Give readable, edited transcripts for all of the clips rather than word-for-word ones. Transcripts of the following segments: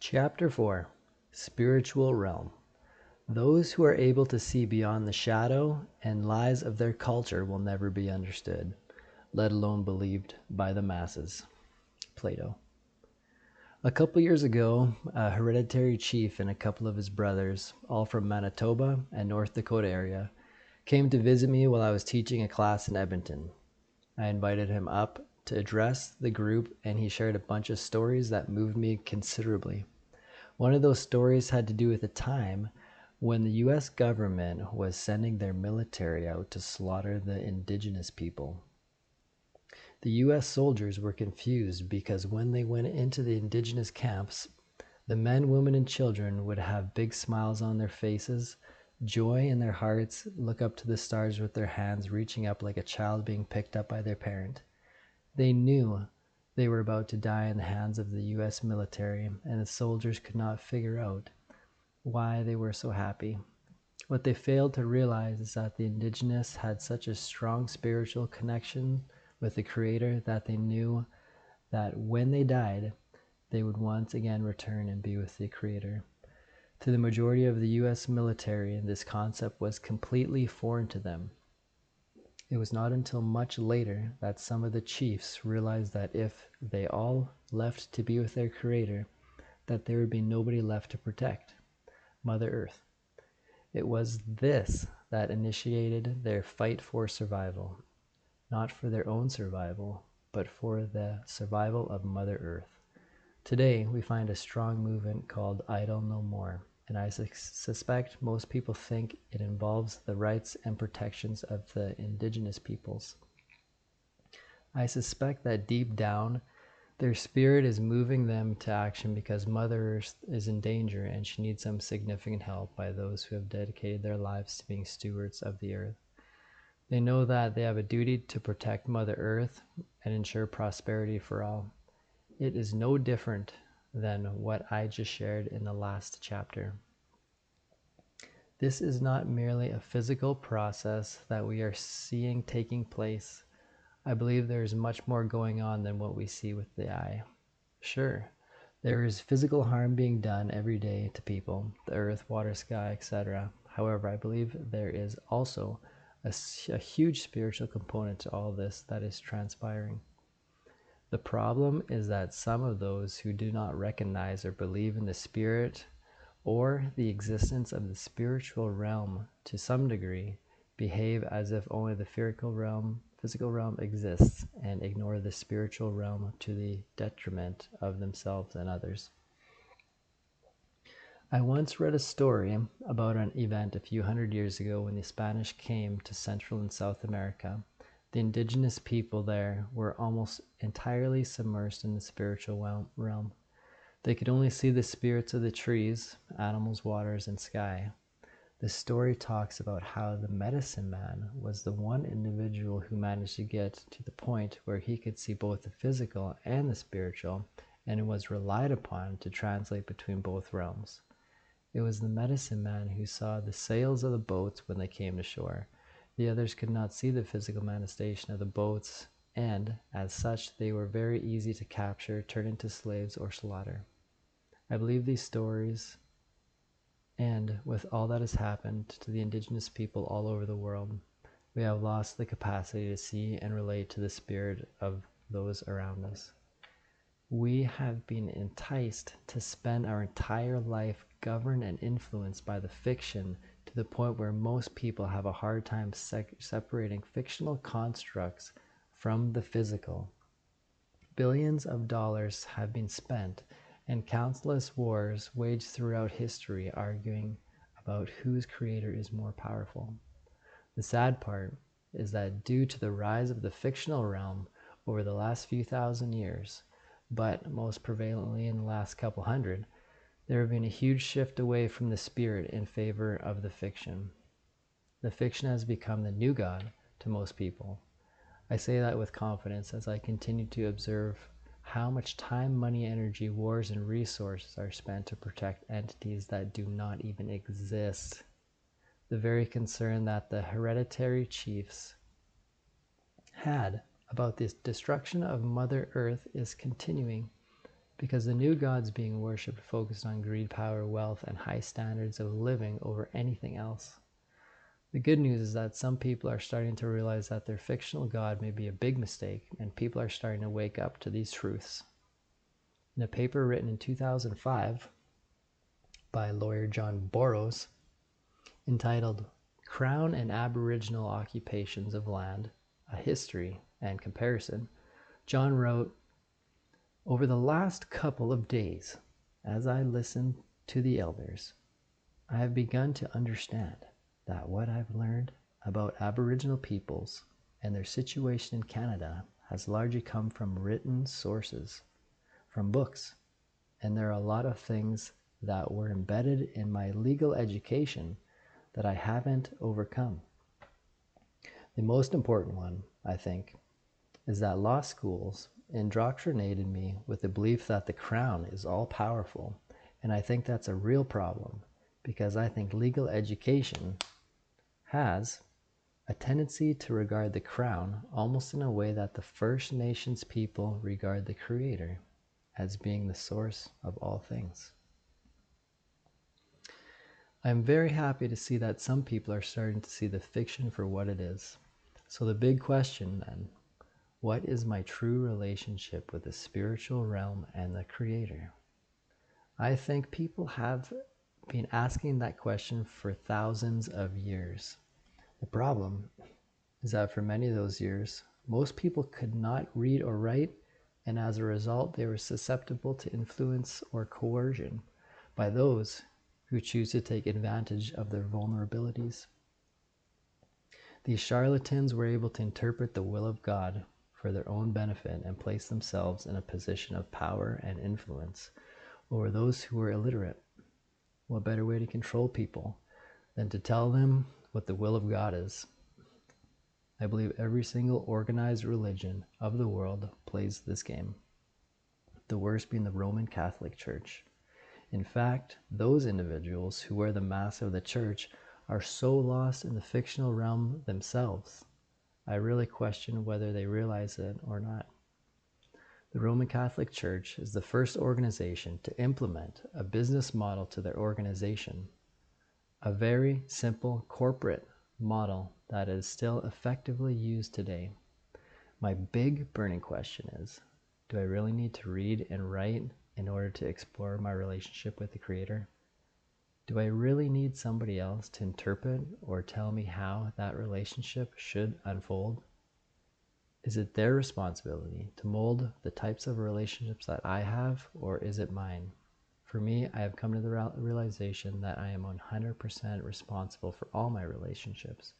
Chapter 4 Spiritual Realm. Those who are able to see beyond the shadow and lies of their culture will never be understood, let alone believed by the masses. Plato. A couple years ago, a hereditary chief and a couple of his brothers, all from Manitoba and North Dakota area, came to visit me while I was teaching a class in Edmonton. I invited him up to address the group, and he shared a bunch of stories that moved me considerably. One of those stories had to do with a time when the U.S. government was sending their military out to slaughter the indigenous people. The U.S. soldiers were confused because when they went into the indigenous camps, the men, women, and children would have big smiles on their faces, joy in their hearts, look up to the stars with their hands reaching up like a child being picked up by their parent. They knew they were about to die in the hands of the U.S. military, and the soldiers could not figure out why they were so happy. What they failed to realize is that the indigenous had such a strong spiritual connection with the Creator that they knew that when they died, they would once again return and be with the Creator. To the majority of the U.S. military, this concept was completely foreign to them. It was not until much later that some of the chiefs realized that if they all left to be with their Creator, that there would be nobody left to protect, Mother Earth. It was this that initiated their fight for survival, not for their own survival, but for the survival of Mother Earth. Today, we find a strong movement called Idle No More, and I suspect most people think it involves the rights and protections of the indigenous peoples. I suspect that deep down, their spirit is moving them to action because Mother Earth is in danger and she needs some significant help by those who have dedicated their lives to being stewards of the earth. They know that they have a duty to protect Mother Earth and ensure prosperity for all. It is no different than what I just shared in the last chapter. This is not merely a physical process that we are seeing taking place. I believe there is much more going on than what we see with the eye. Sure, there is physical harm being done every day to people, the earth, water, sky, etc. However, I believe there is also a huge spiritual component to all this that is transpiring. The problem is that some of those who do not recognize or believe in the spirit or the existence of the spiritual realm to some degree behave as if only the physical realm exists and ignore the spiritual realm to the detriment of themselves and others. I once read a story about an event a few hundred years ago when the Spanish came to Central and South America. The indigenous people there were almost entirely submersed in the spiritual realm. They could only see the spirits of the trees, animals, waters, and sky. The story talks about how the medicine man was the one individual who managed to get to the point where he could see both the physical and the spiritual, and was relied upon to translate between both realms. It was the medicine man who saw the sails of the boats when they came to shore. The others could not see the physical manifestation of the boats, and, as such, they were very easy to capture, turn into slaves, or slaughter. I believe these stories, and with all that has happened to the indigenous people all over the world, we have lost the capacity to see and relate to the spirit of those around us. We have been enticed to spend our entire life governed and influenced by the fiction to the point where most people have a hard time separating fictional constructs from the physical. Billions of dollars have been spent and countless wars waged throughout history arguing about whose creator is more powerful. The sad part is that due to the rise of the fictional realm over the last few thousand years, but most prevalently in the last couple hundred, there have been a huge shift away from the spirit in favor of the fiction. The fiction has become the new God to most people. I say that with confidence as I continue to observe how much time, money, energy, wars, and resources are spent to protect entities that do not even exist. The very concern that the hereditary chiefs had about the destruction of Mother Earth is continuing. because the new gods being worshipped focused on greed, power, wealth, and high standards of living over anything else. The good news is that some people are starting to realize that their fictional god may be a big mistake, and people are starting to wake up to these truths. In a paper written in 2005 by lawyer John Boros, entitled Crown and Aboriginal Occupations of Land, A History and Comparison, John wrote, "Over the last couple of days, as I listened to the elders, I have begun to understand that what I've learned about Aboriginal peoples and their situation in Canada has largely come from written sources, from books, and there are a lot of things that were embedded in my legal education that I haven't overcome. The most important one, I think, is that law schools indoctrinated me with the belief that the crown is all powerful, and I think that's a real problem because I think legal education has a tendency to regard the crown almost in a way that the First Nations people regard the Creator as being the source of all things." I am very happy to see that some people are starting to see the fiction for what it is. So the big question then, what is my true relationship with the spiritual realm and the Creator? I think people have been asking that question for thousands of years. The problem is that for many of those years, most people could not read or write, and as a result, they were susceptible to influence or coercion by those who choose to take advantage of their vulnerabilities. These charlatans were able to interpret the will of God for their own benefit and place themselves in a position of power and influence over those who were illiterate. What better way to control people than to tell them what the will of God is? I believe every single organized religion of the world plays this game, the worst being the Roman Catholic Church. In fact, those individuals who wear the mask of the church are so lost in the fictional realm themselves, I really question whether they realize it or not. The Roman Catholic Church is the first organization to implement a business model to their organization, a very simple corporate model that is still effectively used today. My big burning question is, do I really need to read and write in order to explore my relationship with the Creator? Do I really need somebody else to interpret or tell me how that relationship should unfold? Is it their responsibility to mold the types of relationships that I have, or is it mine? For me, I have come to the realization that I am 100% responsible for all my relationships,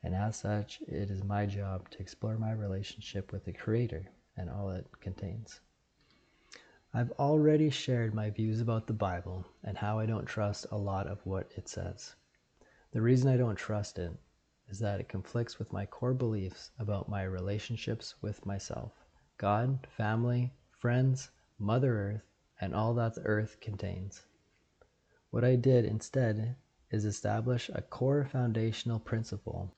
and as such, it is my job to explore my relationship with the Creator and all it contains. I've already shared my views about the Bible and how I don't trust a lot of what it says. The reason I don't trust it is that it conflicts with my core beliefs about my relationships with myself, God, family, friends, Mother Earth, and all that the earth contains. What I did instead is establish a core foundational principle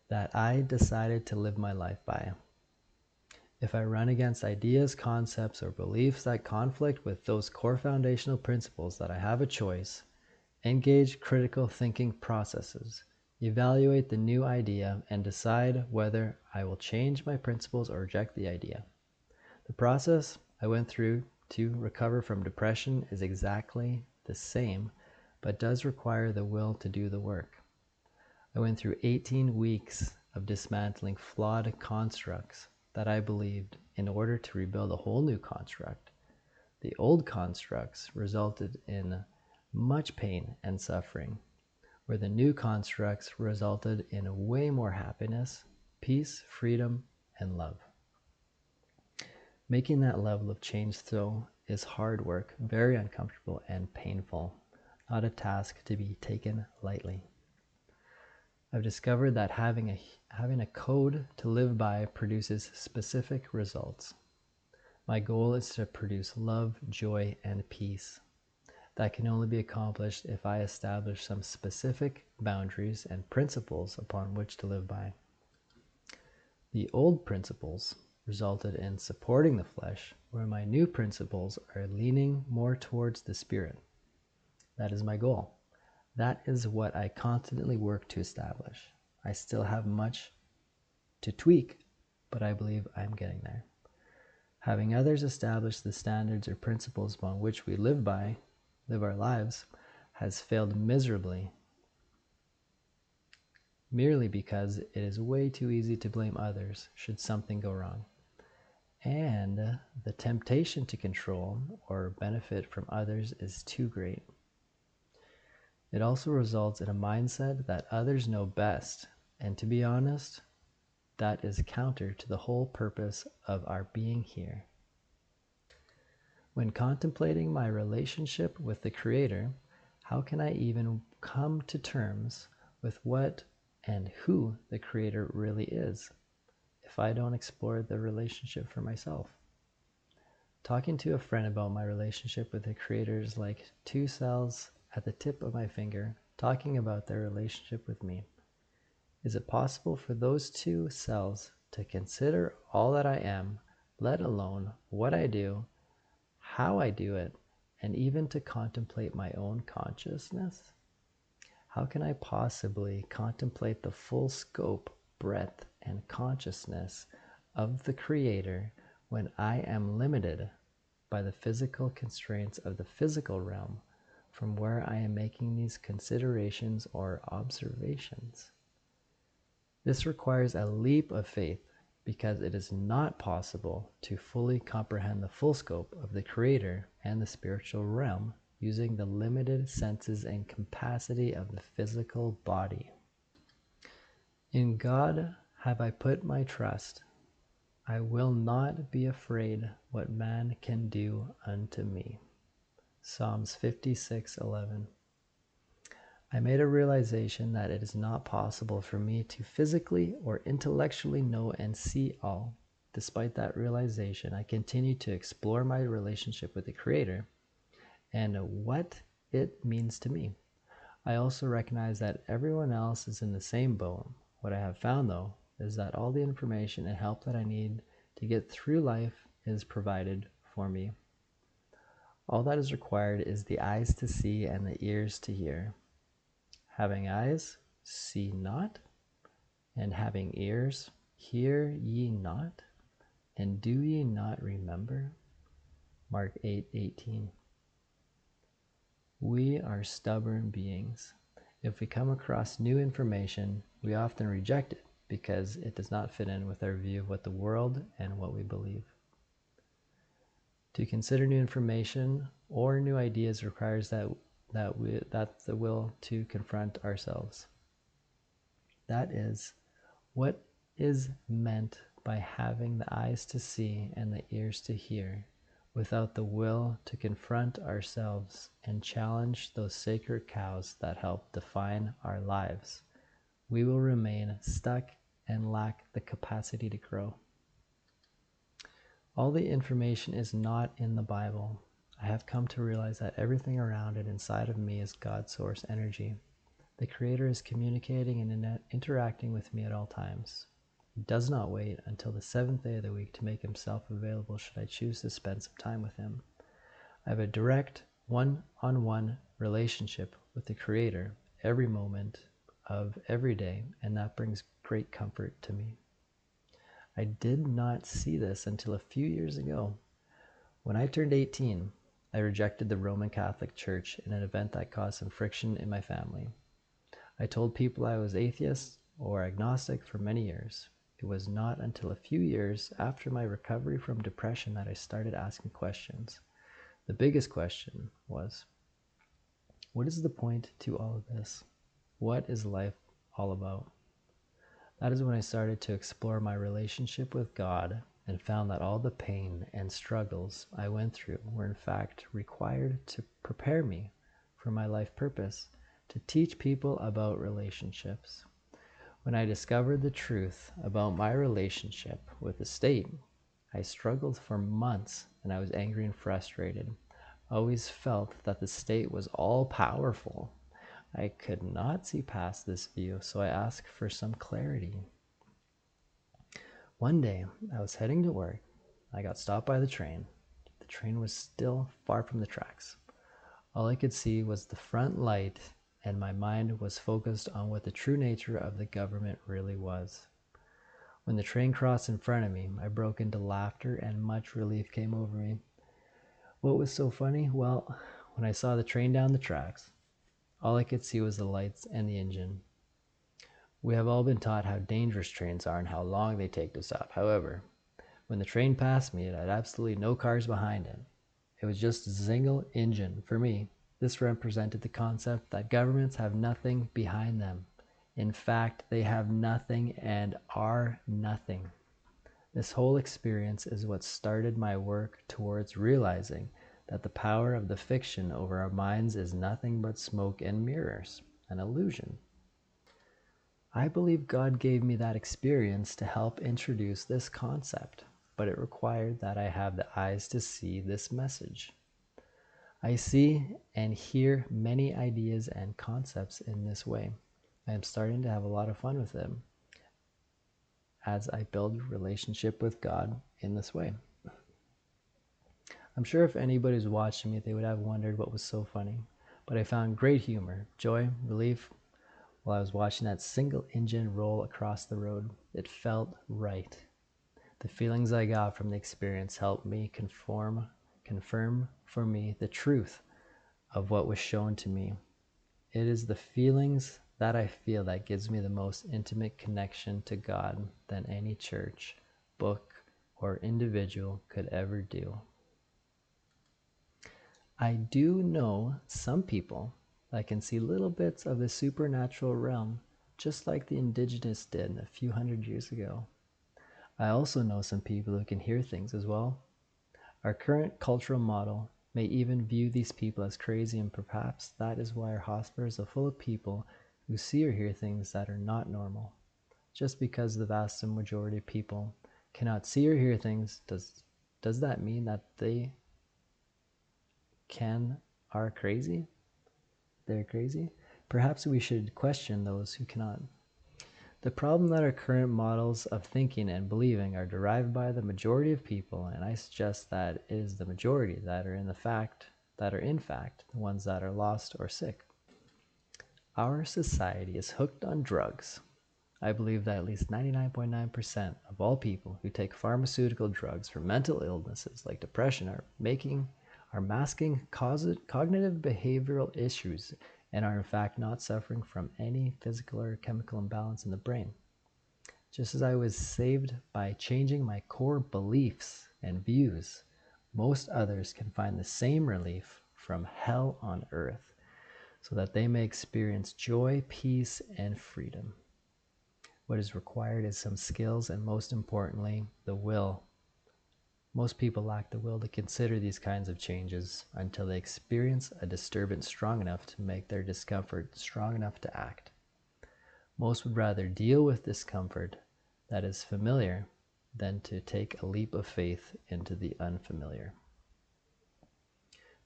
that I decided to live my life by. If I run against ideas, concepts, or beliefs that conflict with those core foundational principles, that I have a choice, engage critical thinking processes, evaluate the new idea, and decide whether I will change my principles or reject the idea. The process I went through to recover from depression is exactly the same, but does require the will to do the work. I went through 18 weeks of dismantling flawed constructs that I believed in order to rebuild a whole new construct. The old constructs resulted in much pain and suffering, where the new constructs resulted in way more happiness, peace, freedom, and love. Making that level of change, though, is hard work, very uncomfortable and painful, not a task to be taken lightly. I've discovered that having a code to live by produces specific results. My goal is to produce love, joy, and peace. That can only be accomplished if I establish some specific boundaries and principles upon which to live by. The old principles resulted in supporting the flesh, where my new principles are leaning more towards the spirit. That is my goal. That is what I constantly work to establish. I still have much to tweak, but I believe I'm getting there. Having others establish the standards or principles upon which we live our lives, has failed miserably, merely because it is way too easy to blame others should something go wrong. And the temptation to control or benefit from others is too great. It also results in a mindset that others know best, and to be honest, that is counter to the whole purpose of our being here. When contemplating my relationship with the Creator, how can I even come to terms with what and who the Creator really is if I don't explore the relationship for myself? Talking to a friend about my relationship with the Creator is like two cells at the tip of my finger talking about their relationship with me. Is it possible for those two cells to consider all that I am, let alone what I do, how I do it, and even to contemplate my own consciousness? How can I possibly contemplate the full scope, breadth, and consciousness of the Creator when I am limited by the physical constraints of the physical realm from where I am making these considerations or observations? This requires a leap of faith, because it is not possible to fully comprehend the full scope of the Creator and the spiritual realm using the limited senses and capacity of the physical body. In God have I put my trust. I will not be afraid what man can do unto me. Psalms 56:11. I made a realization that it is not possible for me to physically or intellectually know and see all. Despite that realization, I continue to explore my relationship with the Creator and what it means to me. I also recognize that everyone else is in the same boat. What I have found, though, is that all the information and help that I need to get through life is provided for me. All that is required is the eyes to see and the ears to hear. Having eyes, see not, and having ears, hear ye not, and do ye not remember? Mark 8:18. We are stubborn beings. If we come across new information, we often reject it because it does not fit in with our view of what the world and what we believe. To consider new information or new ideas requires that's the will to confront ourselves. That is what is meant by having the eyes to see and the ears to hear. Without the will to confront ourselves and challenge those sacred cows that help define our lives, we will remain stuck and lack the capacity to grow. All the information is not in the Bible. I have come to realize that everything around and inside of me is God's source energy. The Creator is communicating and interacting with me at all times. He does not wait until the seventh day of the week to make himself available should I choose to spend some time with him. I have a direct, one-on-one relationship with the Creator every moment of every day, and that brings great comfort to me. I did not see this until a few years ago. When I turned 18, I rejected the Roman Catholic Church in an event that caused some friction in my family. I told people I was atheist or agnostic for many years. It was not until a few years after my recovery from depression that I started asking questions. The biggest question was, what is the point to all of this? What is life all about? That is when I started to explore my relationship with God and found that all the pain and struggles I went through were in fact required to prepare me for my life purpose, to teach people about relationships. When I discovered the truth about my relationship with the state, I struggled for months and I was angry and frustrated. I always felt that the state was all powerful. I could not see past this view, so I asked for some clarity. One day, I was heading to work. I got stopped by the train. The train was still far from the tracks. All I could see was the front light, and my mind was focused on what the true nature of the government really was. When the train crossed in front of me, I broke into laughter and much relief came over me. What was so funny? Well, when I saw the train down the tracks, all I could see was the lights and the engine. We have all been taught how dangerous trains are and how long they take to stop. However, when the train passed me, it had absolutely no cars behind it. It was just a single engine. For me, this represented the concept that governments have nothing behind them. In fact, they have nothing and are nothing. This whole experience is what started my work towards realizing that the power of the fiction over our minds is nothing but smoke and mirrors, an illusion. I believe God gave me that experience to help introduce this concept, but it required that I have the eyes to see this message. I see and hear many ideas and concepts in this way. I am starting to have a lot of fun with them as I build relationship with God in this way. I'm sure if anybody was watching me, they would have wondered what was so funny, but I found great humor, joy, relief while I was watching that single engine roll across the road. It felt right. The feelings I got from the experience helped me confirm for me the truth of what was shown to me. It is the feelings that I feel that gives me the most intimate connection to God than any church, book, or individual could ever do. I do know some people that can see little bits of the supernatural realm, just like the indigenous did a few hundred years ago. I also know some people who can hear things as well. Our current cultural model may even view these people as crazy, and perhaps that is why our hospitals are full of people who see or hear things that are not normal. Just because the vast majority of people cannot see or hear things, does that mean that they are crazy? They're crazy? Perhaps we should question those who cannot. The problem that our current models of thinking and believing are derived by the majority of people, and I suggest that it is the majority that are in fact the ones that are lost or sick. Our society is hooked on drugs. I believe that at least 99.9% of all people who take pharmaceutical drugs for mental illnesses like depression are masking cognitive behavioral issues and are in fact not suffering from any physical or chemical imbalance in the brain. Just as I was saved by changing my core beliefs and views, most others can find the same relief from hell on earth so that they may experience joy, peace, and freedom. What is required is some skills and, most importantly, the will. Most people lack the will to consider these kinds of changes until they experience a disturbance strong enough to make their discomfort strong enough to act. Most would rather deal with discomfort that is familiar than to take a leap of faith into the unfamiliar.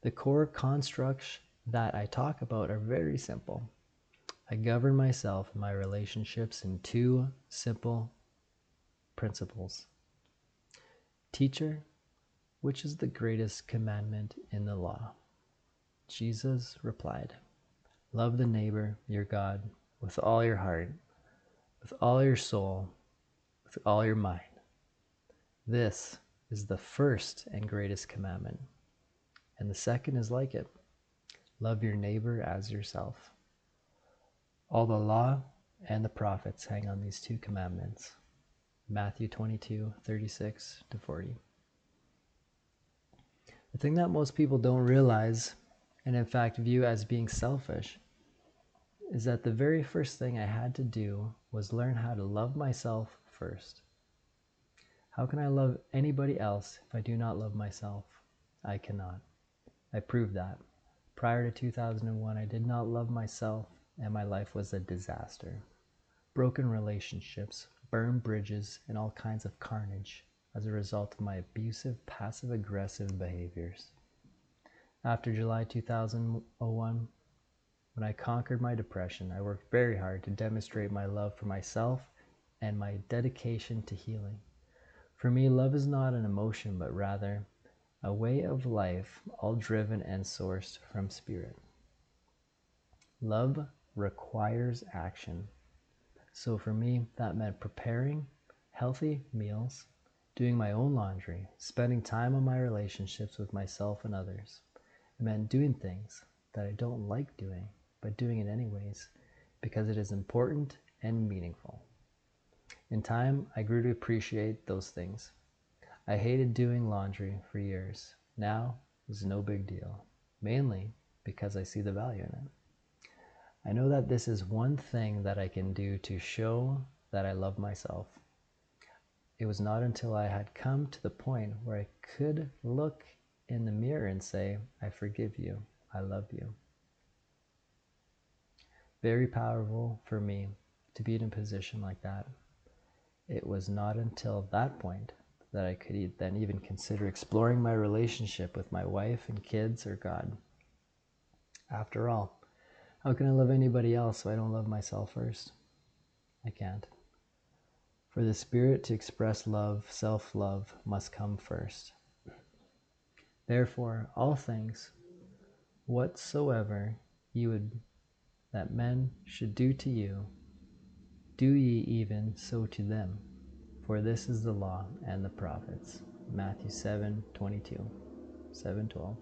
The core constructs that I talk about are very simple. I govern myself and my relationships in two simple principles. Teacher, which is the greatest commandment in the law? Jesus replied, love the neighbor, your God, with all your heart, with all your soul, with all your mind. This is the first and greatest commandment. And the second is like it. Love your neighbor as yourself. All the law and the prophets hang on these two commandments. Matthew 22:36-40. The thing that most people don't realize, and in fact view as being selfish, is that the very first thing I had to do was learn how to love myself first. How can I love anybody else if I do not love myself? I cannot. I proved that. Prior to 2001, I did not love myself, and my life was a disaster. Broken relationships, burned bridges, and all kinds of carnage as a result of my abusive, passive-aggressive behaviors. After July 2001, when I conquered my depression, I worked very hard to demonstrate my love for myself and my dedication to healing. For me, love is not an emotion, but rather a way of life, all driven and sourced from spirit. Love requires action. So for me, that meant preparing healthy meals, doing my own laundry, spending time on my relationships with myself and others. It meant doing things that I don't like doing, but doing it anyways because it is important and meaningful. In time, I grew to appreciate those things. I hated doing laundry for years. Now, it's no big deal, mainly because I see the value in it. I know that this is one thing that I can do to show that I love myself. It was not until I had come to the point where I could look in the mirror and say, I forgive you, I love you. Very powerful for me to be in a position like that. It was not until that point that I could then even consider exploring my relationship with my wife and kids or God. After all, how can I love anybody else if I don't love myself first? I can't. For the Spirit to express love, self-love must come first. Therefore, all things whatsoever ye would that men should do to you, do ye even so to them. For this is the law and the prophets. Matthew 7:22, 7:12.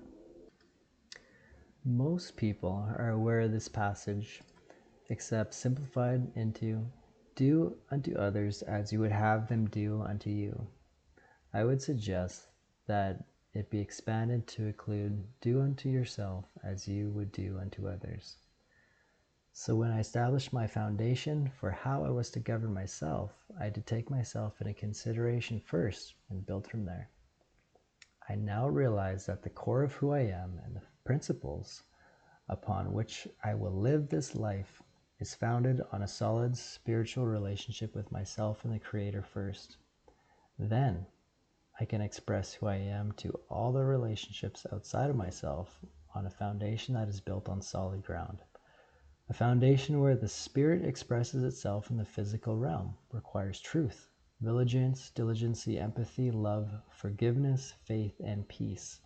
Most people are aware of this passage, except simplified into, do unto others as you would have them do unto you. I would suggest that it be expanded to include, do unto yourself as you would do unto others. So when I established my foundation for how I was to govern myself, I had to take myself into consideration first and build from there. I now realize that the core of who I am and the principles upon which I will live this life is founded on a solid spiritual relationship with myself and the Creator first. Then I can express who I am to all the relationships outside of myself on a foundation that is built on solid ground. A foundation where the spirit expresses itself in the physical realm requires truth, diligence, empathy, love, forgiveness, faith, and peace.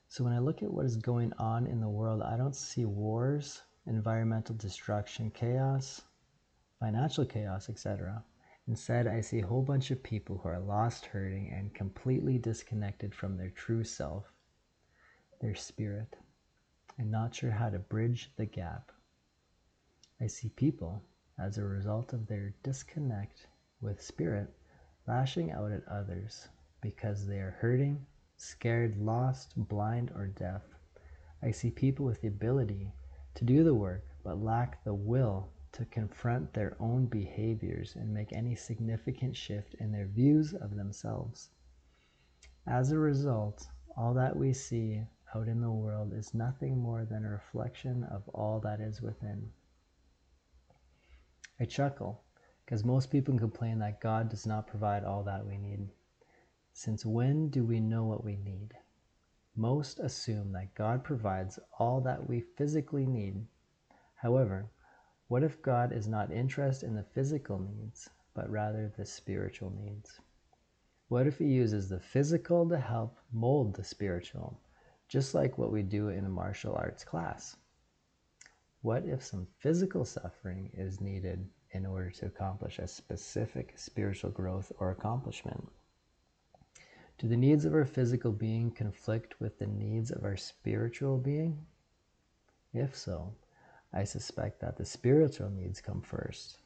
So when I look at what is going on in the world, I don't see wars, environmental destruction, chaos, financial chaos, etc. Instead, I see a whole bunch of people who are lost, hurting, and completely disconnected from their true self, their spirit, and not sure how to bridge the gap. I see people, as a result of their disconnect with spirit, lashing out at others because they are hurting, scared, lost, blind, or deaf. I see people with the ability to do the work but lack the will to confront their own behaviors and make any significant shift in their views of themselves. As a result, all that we see out in the world is nothing more than a reflection of all that is within. I chuckle because most people complain that God does not provide all that we need. Since when do we know what we need? Most assume that God provides all that we physically need. However, what if God is not interested in the physical needs, but rather the spiritual needs? What if He uses the physical to help mold the spiritual, just like what we do in a martial arts class? What if some physical suffering is needed in order to accomplish a specific spiritual growth or accomplishment? Do the needs of our physical being conflict with the needs of our spiritual being? If so, I suspect that the spiritual needs come first,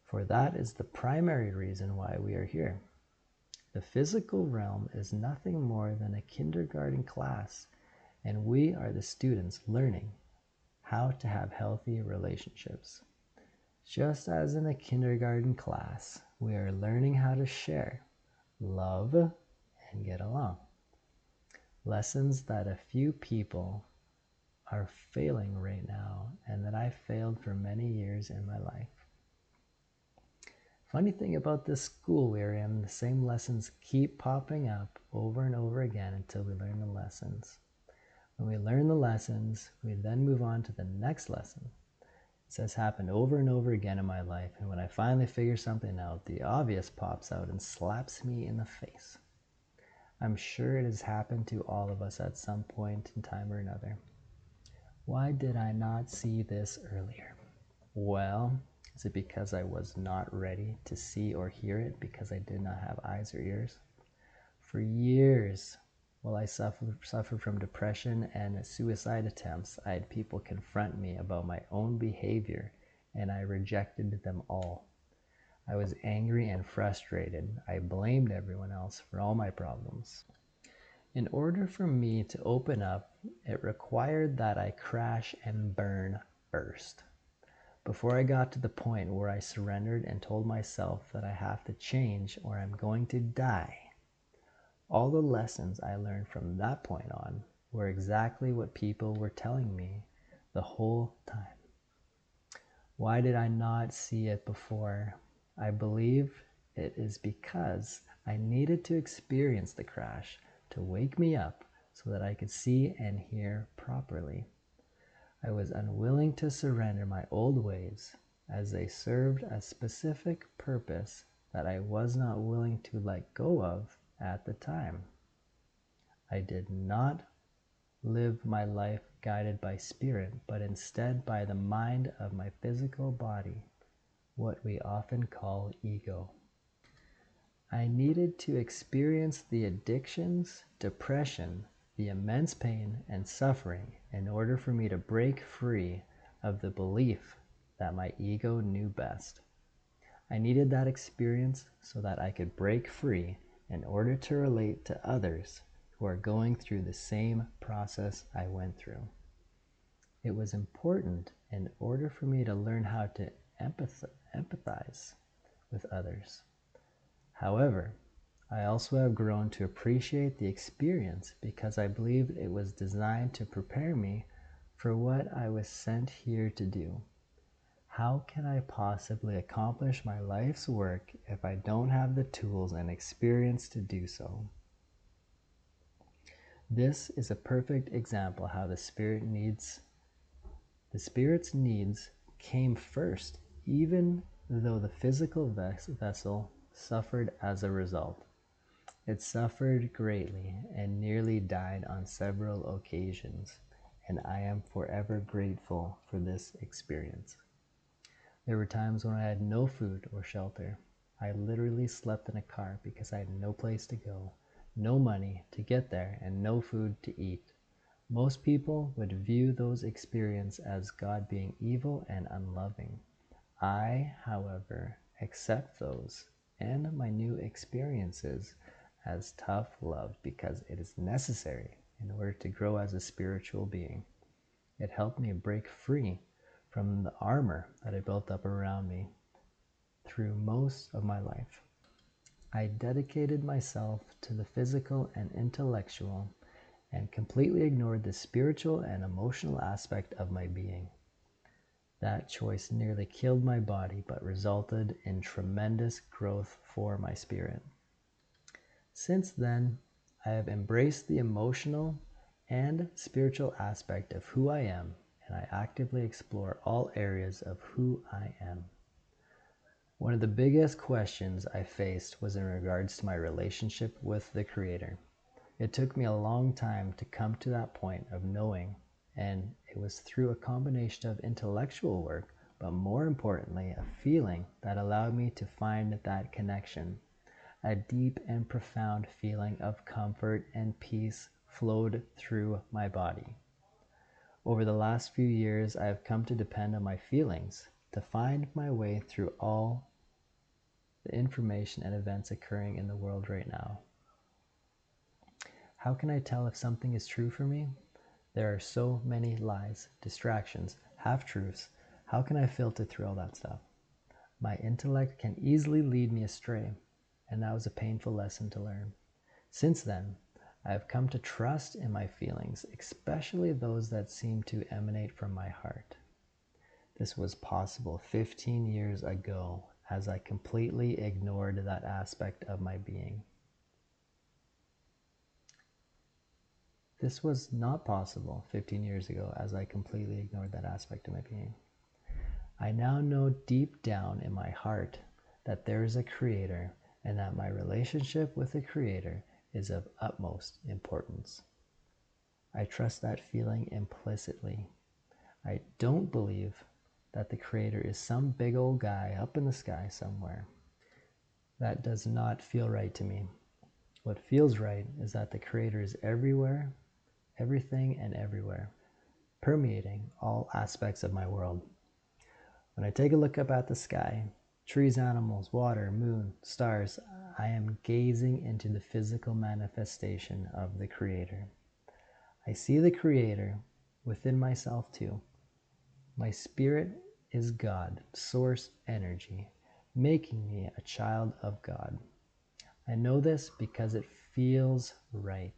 for that is the primary reason why we are here. The physical realm is nothing more than a kindergarten class, and we are the students learning how to have healthy relationships. Just as in a kindergarten class, we are learning how to share, love, and get along. Lessons that a few people are failing right now, and that I failed for many years in my life. Funny thing about this school we're in, the same lessons keep popping up over and over again until we learn the lessons. When we learn the lessons, we then move on to the next lesson. This has happened over and over again in my life, and when I finally figure something out, the obvious pops out and slaps me in the face. I'm sure it has happened to all of us at some point in time or another. Why did I not see this earlier? Well, is it because I was not ready to see or hear it because I did not have eyes or ears? For years, while I suffered from depression and suicide attempts, I had people confront me about my own behavior, and I rejected them all. I was angry and frustrated. I blamed everyone else for all my problems. In order for me to open up, it required that I crash and burn first. Before I got to the point where I surrendered and told myself that I have to change or I'm going to die, all the lessons I learned from that point on were exactly what people were telling me the whole time. Why did I not see it before? I believe it is because I needed to experience the crash to wake me up so that I could see and hear properly. I was unwilling to surrender my old ways as they served a specific purpose that I was not willing to let go of at the time. I did not live my life guided by spirit, but instead by the mind of my physical body, what we often call ego. I needed to experience the addictions, depression, the immense pain and suffering in order for me to break free of the belief that my ego knew best. I needed that experience so that I could break free in order to relate to others who are going through the same process I went through. It was important in order for me to learn how to empathize with others. However, I also have grown to appreciate the experience because I believe it was designed to prepare me for what I was sent here to do. How can I possibly accomplish my life's work if I don't have the tools and experience to do so? This is a perfect example how the Spirit's needs came first, even though the physical vessel suffered as a result. It suffered greatly and nearly died on several occasions, and I am forever grateful for this experience. There were times when I had no food or shelter. I literally slept in a car because I had no place to go, no money to get there, and no food to eat. Most people would view those experiences as God being evil and unloving. I, however, accept those and my new experiences as tough love because it is necessary in order to grow as a spiritual being. It helped me break free from the armor that I built up around me through most of my life. I dedicated myself to the physical and intellectual and completely ignored the spiritual and emotional aspect of my being. That choice nearly killed my body, but resulted in tremendous growth for my spirit. Since then, I have embraced the emotional and spiritual aspect of who I am, and I actively explore all areas of who I am. One of the biggest questions I faced was in regards to my relationship with the Creator. It took me a long time to come to that point of knowing, and it was through a combination of intellectual work, but more importantly, a feeling that allowed me to find that connection. A deep and profound feeling of comfort and peace flowed through my body. Over the last few years, I have come to depend on my feelings to find my way through all the information and events occurring in the world right now. How can I tell if something is true for me? There are so many lies, distractions, half-truths. How can I filter through all that stuff? My intellect can easily lead me astray, and that was a painful lesson to learn. Since then, I have come to trust in my feelings, especially those that seem to emanate from my heart. This was possible 15 years ago, as I completely ignored that aspect of my being. This was not possible 15 years ago, as I completely ignored that aspect of my being. I now know deep down in my heart that there is a creator and that my relationship with the creator is of utmost importance. I trust that feeling implicitly. I don't believe that the creator is some big old guy up in the sky somewhere. That does not feel right to me. What feels right is that the creator is everywhere, everything and everywhere, permeating all aspects of my world. When I take a look up at the sky, trees, animals, water, moon, stars, I am gazing into the physical manifestation of the creator. I see the creator within myself too. My spirit is God, source energy, making me a child of God. I know this because it feels right.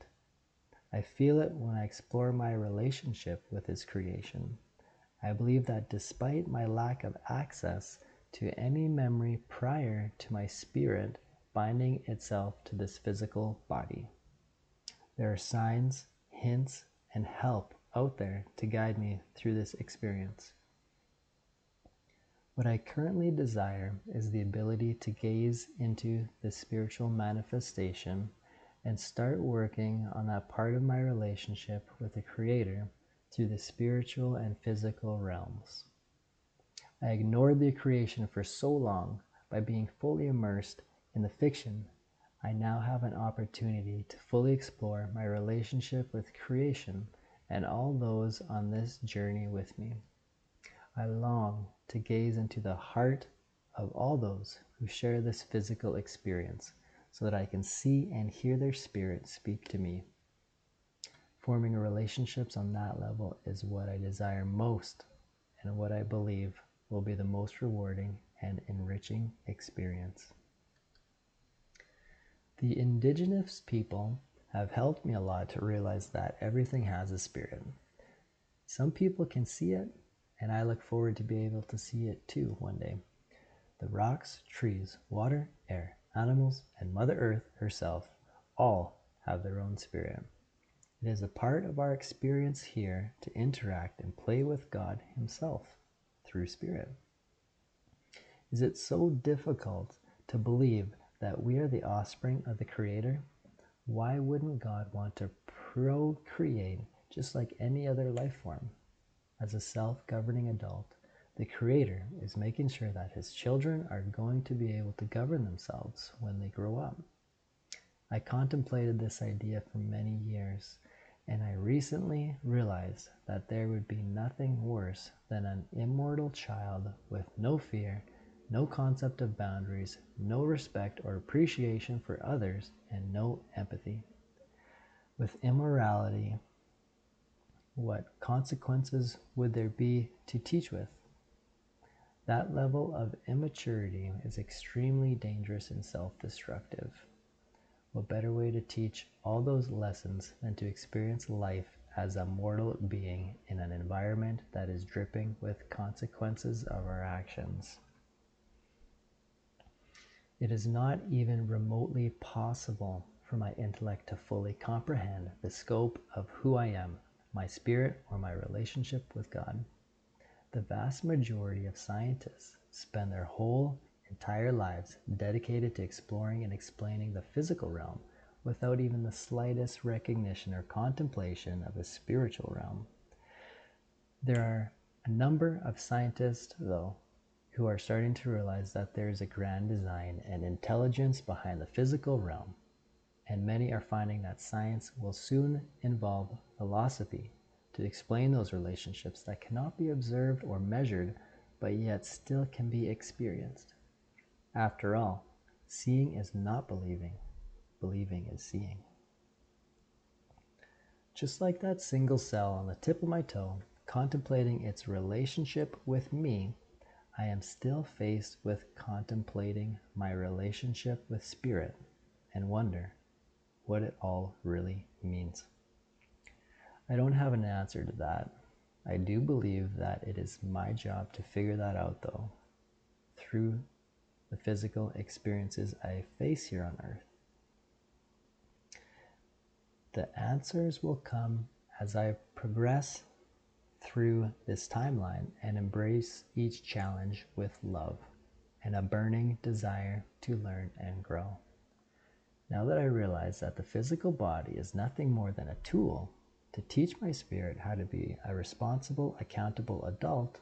I feel it when I explore my relationship with His creation. I believe that despite my lack of access to any memory prior to my spirit binding itself to this physical body, there are signs, hints, and help out there to guide me through this experience. What I currently desire is the ability to gaze into the spiritual manifestation and start working on that part of my relationship with the Creator through the spiritual and physical realms. I ignored the creation for so long by being fully immersed in the fiction. I now have an opportunity to fully explore my relationship with creation and all those on this journey with me. I long to gaze into the heart of all those who share this physical experience so that I can see and hear their spirit speak to me. Forming relationships on that level is what I desire most and what I believe will be the most rewarding and enriching experience. The indigenous people have helped me a lot to realize that everything has a spirit. Some people can see it, and I look forward to be able to see it too one day. The rocks, trees, water, air, animals, and Mother Earth herself all have their own spirit. It is a part of our experience here to interact and play with God Himself through spirit. Is it so difficult to believe that we are the offspring of the Creator? Why wouldn't God want to procreate just like any other life form? As a self-governing adult, the Creator is making sure that His children are going to be able to govern themselves when they grow up. I contemplated this idea for many years, and I recently realized that there would be nothing worse than an immortal child with no fear, no concept of boundaries, no respect or appreciation for others, and no empathy. With immorality, what consequences would there be to teach with? That level of immaturity is extremely dangerous and self-destructive. What better way to teach all those lessons than to experience life as a mortal being in an environment that is dripping with consequences of our actions? It is not even remotely possible for my intellect to fully comprehend the scope of who I am, my spirit, or my relationship with God. The vast majority of scientists spend their whole entire lives dedicated to exploring and explaining the physical realm without even the slightest recognition or contemplation of the spiritual realm. There are a number of scientists, though, who are starting to realize that there is a grand design and intelligence behind the physical realm, and many are finding that science will soon involve philosophy to explain those relationships that cannot be observed or measured, but yet still can be experienced. After all, seeing is not believing, believing is seeing. Just like that single cell on the tip of my toe, contemplating its relationship with me, I am still faced with contemplating my relationship with spirit and wonder what it all really means. I don't have an answer to that. I do believe that it is my job to figure that out, though, through the physical experiences I face here on earth. The answers will come as I progress through this timeline and embrace each challenge with love and a burning desire to learn and grow. Now that I realize that the physical body is nothing more than a tool to teach my spirit how to be a responsible, accountable adult,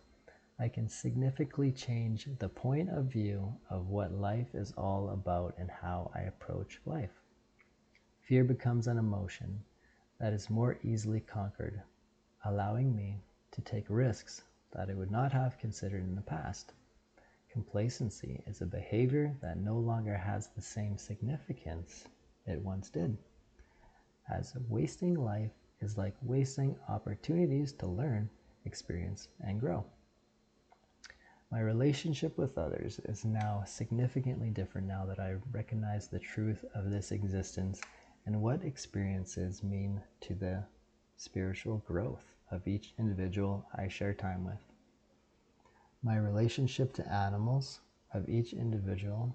I can significantly change the point of view of what life is all about and how I approach life. Fear becomes an emotion that is more easily conquered, allowing me to take risks that I would not have considered in the past. Complacency is a behavior that no longer has the same significance it once did, as wasting life is like wasting opportunities to learn, experience, and grow. My relationship with others is now significantly different now that I recognize the truth of this existence and what experiences mean to the spiritual growth of each individual I share time with. My relationship to animals of each individual,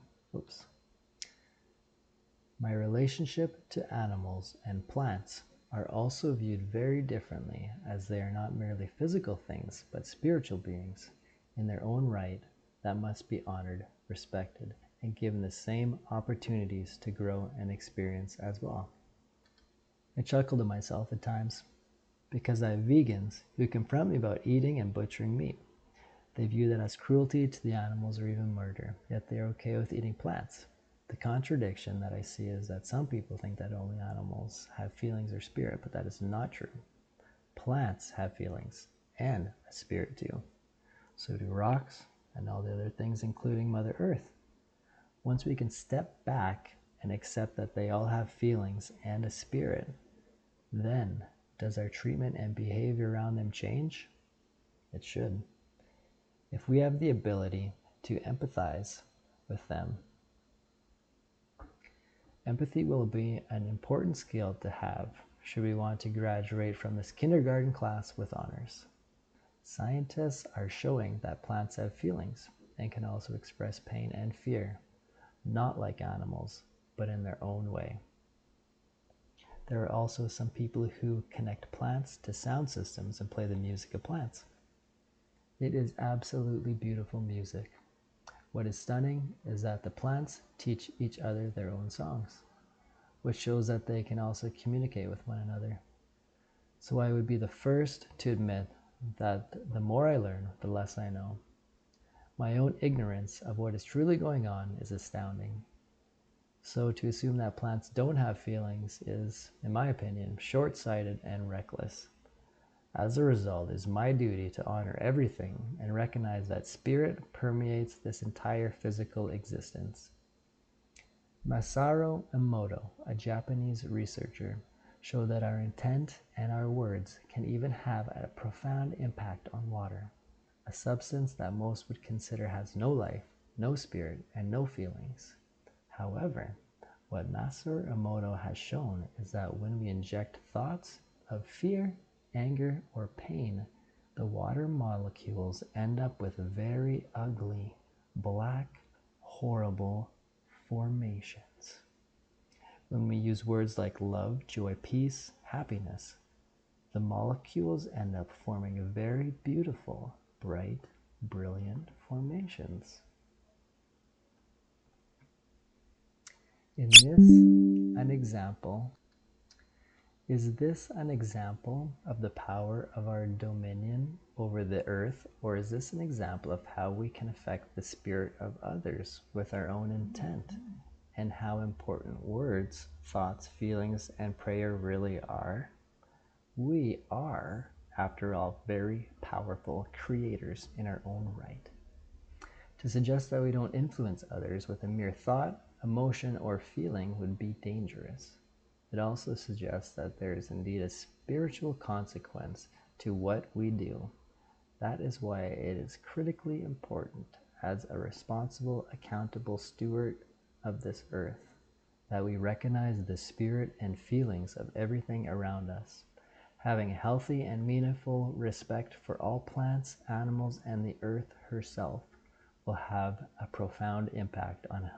My relationship to animals and plants are also viewed very differently, as they are not merely physical things, but spiritual beings in their own right that must be honored, respected, and given the same opportunities to grow and experience as well. I chuckle to myself at times because I have vegans who confront me about eating and butchering meat. They view that as cruelty to the animals or even murder, yet they are okay with eating plants. The contradiction that I see is that some people think that only animals have feelings or spirit, but that is not true. Plants have feelings and a spirit too. So do rocks and all the other things, including Mother Earth. Once we can step back and accept that they all have feelings and a spirit, then does our treatment and behavior around them change? It should. If we have the ability to empathize with them, empathy will be an important skill to have should we want to graduate from this kindergarten class with honors. Scientists are showing that plants have feelings and can also express pain and fear, not like animals, but in their own way. There are also some people who connect plants to sound systems and play the music of plants. It is absolutely beautiful music. What is stunning is that the plants teach each other their own songs, which shows that they can also communicate with one another. So I would be the first to admit that the more I learn, the less I know. My own ignorance of what is truly going on is astounding. So to assume that plants don't have feelings is, in my opinion, short-sighted and reckless. As a result, it is my duty to honor everything and recognize that spirit permeates this entire physical existence. Masaru Emoto, a Japanese researcher, showed that our intent and our words can even have a profound impact on water, a substance that most would consider has no life, no spirit, and no feelings. However, what Masaru Emoto has shown is that when we inject thoughts of fear, anger, or pain, the water molecules end up with very ugly, black, horrible formations. When we use words like love, joy, peace, happiness, the molecules end up forming very beautiful, bright, brilliant formations. Is this an example of the power of our dominion over the earth, or is this an example of how we can affect the spirit of others with our own intent, and how important words, thoughts, feelings, and prayer really are? We are, after all, very powerful creators in our own right. To suggest that we don't influence others with a mere thought, emotion, or feeling would be dangerous. It also suggests that there is indeed a spiritual consequence to what we do. That is why it is critically important, as a responsible, accountable steward of this earth, that we recognize the spirit and feelings of everything around us. Having a healthy and meaningful respect for all plants, animals, and the earth herself will have a profound impact on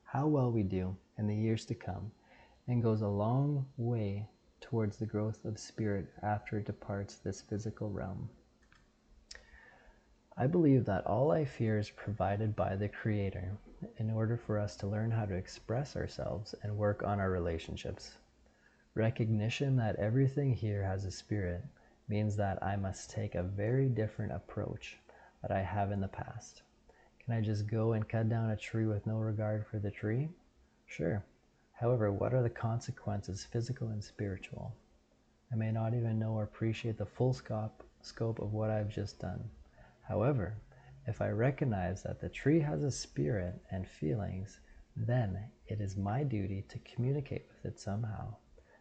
how well we do in the years to come, and goes a long way towards the growth of spirit after it departs this physical realm. I believe that all life here is provided by the Creator in order for us to learn how to express ourselves and work on our relationships. Recognition that everything here has a spirit means that I must take a very different approach that I have in the past. Can I just go and cut down a tree with no regard for the tree? Sure. However, what are the consequences, physical and spiritual? I may not even know or appreciate the full scope of what I've just done. However, if I recognize that the tree has a spirit and feelings, then it is my duty to communicate with it somehow,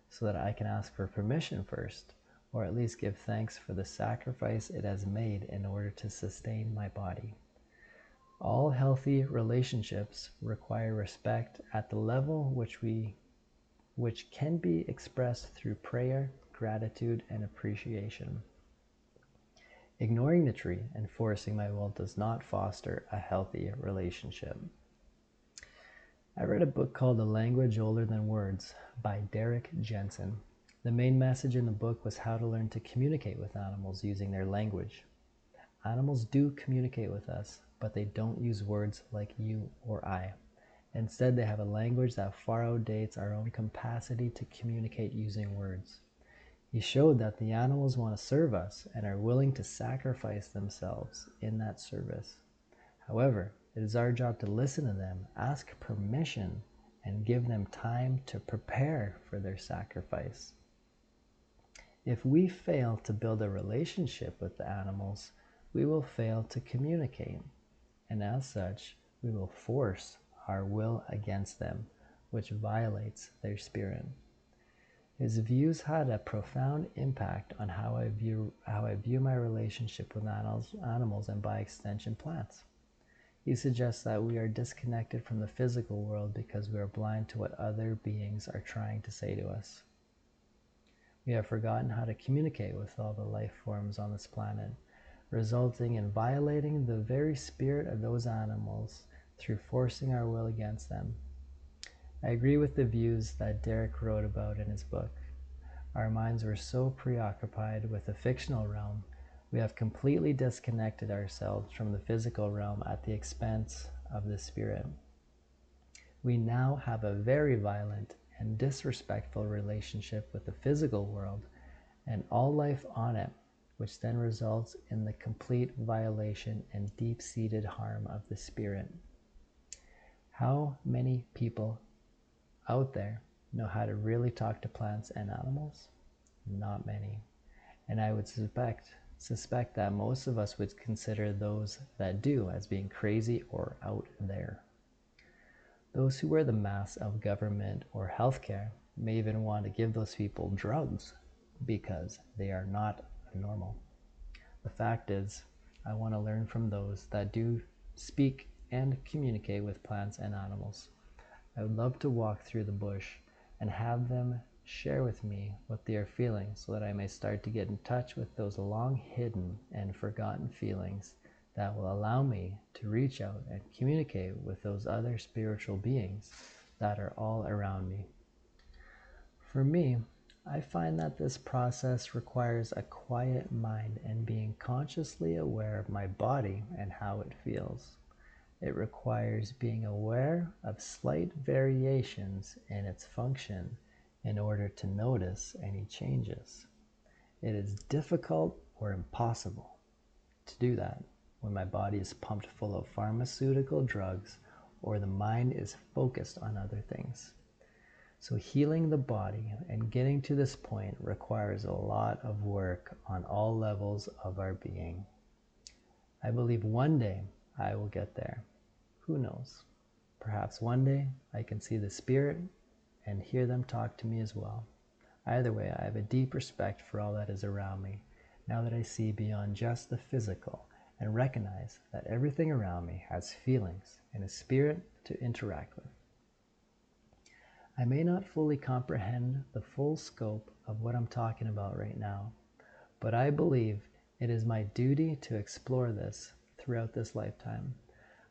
so that I can ask for permission first, or at least give thanks for the sacrifice it has made in order to sustain my body. All healthy relationships require respect at the level which can be expressed through prayer, gratitude, and appreciation. Ignoring the tree and forcing my will does not foster a healthy relationship. I read a book called A Language Older Than Words by Derek Jensen. The main message in the book was how to learn to communicate with animals using their language. Animals do communicate with us, but they don't use words like you or I. Instead, they have a language that far outdates our own capacity to communicate using words. He showed that the animals want to serve us and are willing to sacrifice themselves in that service. However, it is our job to listen to them, ask permission, and give them time to prepare for their sacrifice. If we fail to build a relationship with the animals, we will fail to communicate, and as such, we will force our will against them, which violates their spirit. His views had a profound impact on how I view my relationship with animals and by extension plants. He suggests that we are disconnected from the physical world because we are blind to what other beings are trying to say to us. We have forgotten how to communicate with all the life forms on this planet, resulting in violating the very spirit of those animals through forcing our will against them. I agree with the views that Derek wrote about in his book. Our minds were so preoccupied with the fictional realm, we have completely disconnected ourselves from the physical realm at the expense of the spirit. We now have a very violent and disrespectful relationship with the physical world and all life on it, which then results in the complete violation and deep-seated harm of the spirit. How many people out there know how to really talk to plants and animals? Not many. And I would suspect that most of us would consider those that do as being crazy or out there. Those who wear the mask of government or healthcare may even want to give those people drugs because they are not normal. The fact is, I want to learn from those that do speak and communicate with plants and animals. I would love to walk through the bush and have them share with me what they are feeling so that I may start to get in touch with those long hidden and forgotten feelings that will allow me to reach out and communicate with those other spiritual beings that are all around me. For me, I find that this process requires a quiet mind and being consciously aware of my body and how it feels. It requires being aware of slight variations in its function in order to notice any changes. It is difficult or impossible to do that when my body is pumped full of pharmaceutical drugs or the mind is focused on other things. So healing the body and getting to this point requires a lot of work on all levels of our being. I believe one day I will get there. Who knows? Perhaps one day I can see the spirit and hear them talk to me as well. Either way, I have a deep respect for all that is around me, now that I see beyond just the physical and recognize that everything around me has feelings and a spirit to interact with. I may not fully comprehend the full scope of what I'm talking about right now, but I believe it is my duty to explore this throughout this lifetime.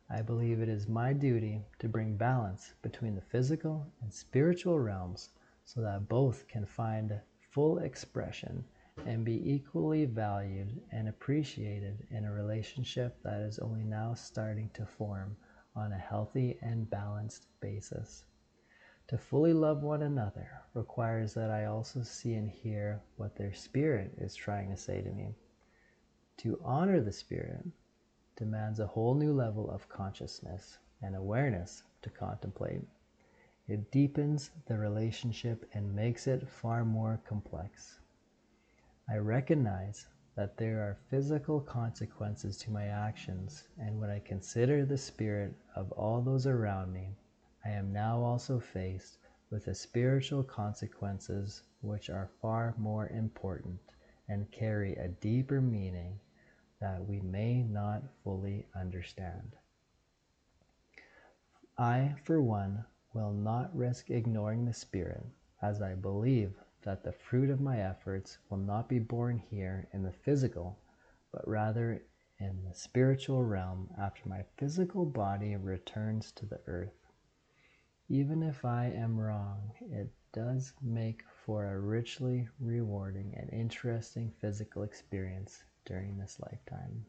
I believe it is my duty to bring balance between the physical and spiritual realms so that both can find full expression and be equally valued and appreciated in a relationship that is only now starting to form on a healthy and balanced basis. To fully love one another requires that I also see and hear what their spirit is trying to say to me. To honor the spirit demands a whole new level of consciousness and awareness to contemplate. It deepens the relationship and makes it far more complex. I recognize that there are physical consequences to my actions, and when I consider the spirit of all those around me, I am now also faced with the spiritual consequences which are far more important and carry a deeper meaning that we may not fully understand. I, for one, will not risk ignoring the spirit, as I believe that the fruit of my efforts will not be born here in the physical, but rather in the spiritual realm after my physical body returns to the earth. Even if I am wrong, it does make for a richly rewarding and interesting physical experience during this lifetime.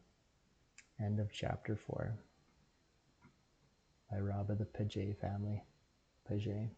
End of chapter 4 by Rob of the Paget family. Paget.